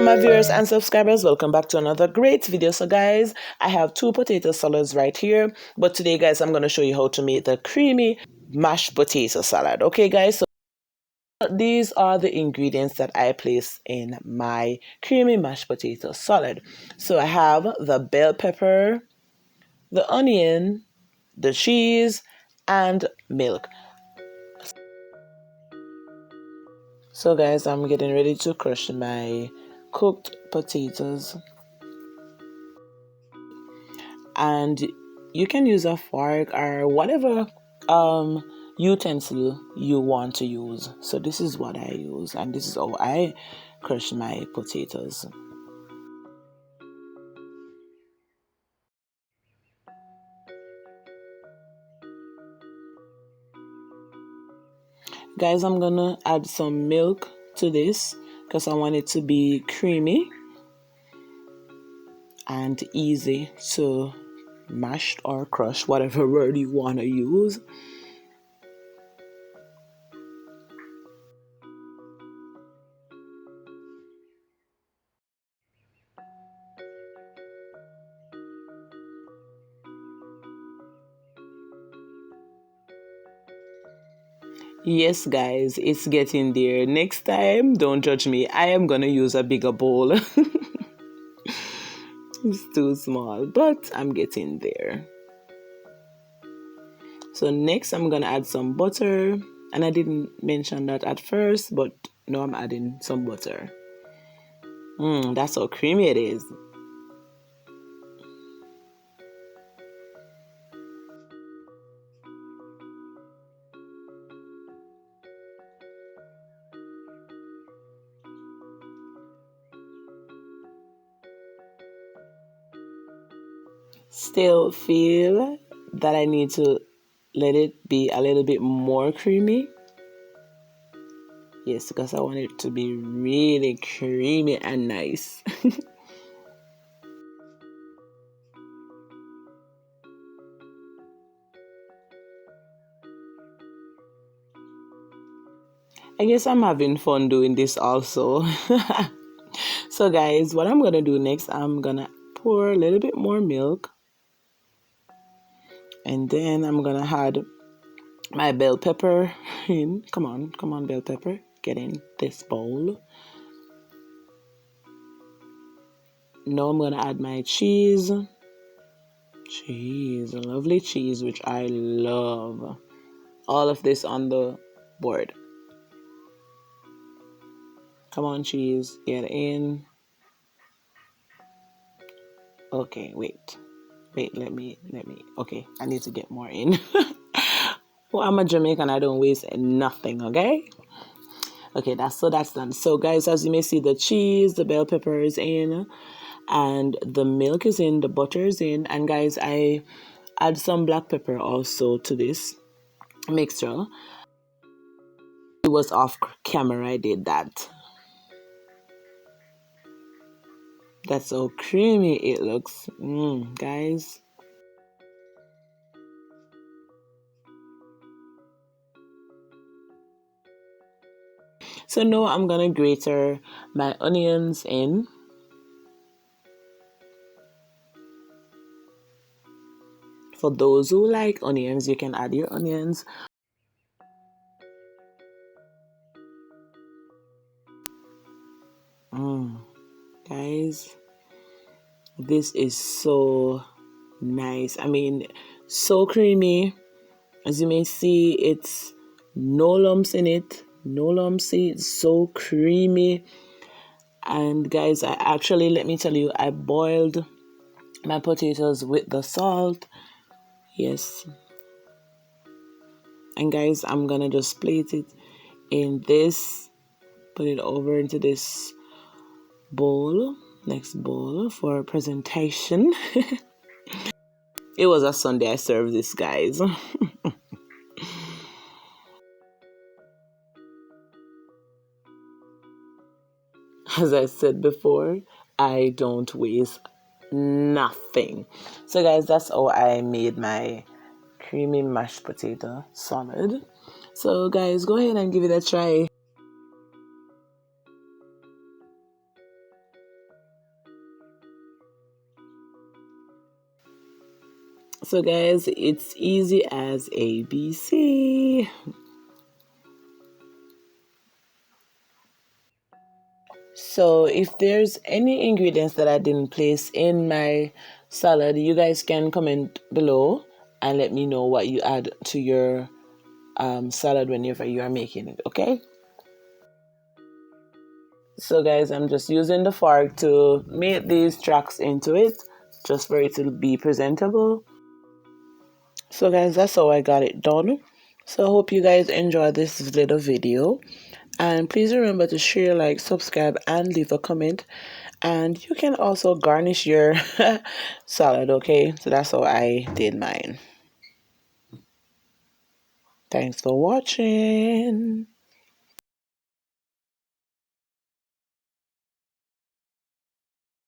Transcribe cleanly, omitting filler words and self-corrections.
my viewers and subscribers, welcome back to another great video. So guys, I have two potato salads right here, but today guys I'm going to show you how to make the creamy mashed potato salad. Okay guys, so these are the ingredients that I place in my creamy mashed potato salad. So I have the bell pepper, the onion, the cheese, and milk. So guys, I'm getting ready to crush my cooked potatoes, and you can use a fork or whatever utensil you want to use. So this is what I use, and this is how I crush my potatoes. Guys, I'm gonna add some milk to this because I want it to be creamy and easy to mash or crush, whatever word you want to use. Yes, guys, it's getting there. Next time, don't judge me. I am gonna use a bigger bowl. It's too small, but I'm getting there. So next, I'm gonna add some butter, and I didn't mention that at first, but now I'm adding some butter. That's how creamy it is. Still feel that I need to let it be a little bit more creamy. Yes, because I want it to be really creamy and nice. I guess I'm having fun doing this also. So guys, what I'm going to do next, I'm going to pour a little bit more milk. And then I'm going to add my bell pepper in. Come on, bell pepper. Get in this bowl. Now I'm going to add my cheese. Cheese, lovely cheese, which I love. All of this on the board. Come on, cheese, get in. Okay, wait, let me, okay, I need to get more in. Well, I'm a Jamaican, I don't waste nothing, okay? Okay, that's done. So guys, as you may see, the cheese, the bell pepper is in, and the milk is in, the butter is in, and guys, I add some black pepper also to this mixture. It was off camera, I did that. That's how creamy it looks, guys. So now I'm gonna grate my onions in. For those who like onions, you can add your onions. Guys, this is so nice. I mean, so creamy. As you may see, it's no lumps in it. No lumps. See, it's so creamy. And guys, I actually, let me tell you, I boiled my potatoes with the salt. Yes. And guys, I'm gonna just plate it in this, put it over into this bowl, next bowl for presentation. It was a Sunday I served this, guys. As I said before, I don't waste nothing. So guys, that's how I made my creamy mashed potato salad. So guys, go ahead and give it a try. So guys, it's easy as ABC. So if there's any ingredients that I didn't place in my salad, you guys can comment below and let me know what you add to your salad whenever you are making it, okay? So guys, I'm just using the fork to make these tracks into it, just for it to be presentable. So guys, that's how I got it done. So I hope you guys enjoy this little video. And please remember to share, like, subscribe, and leave a comment. And you can also garnish your salad, okay? So that's how I did mine. Thanks for watching.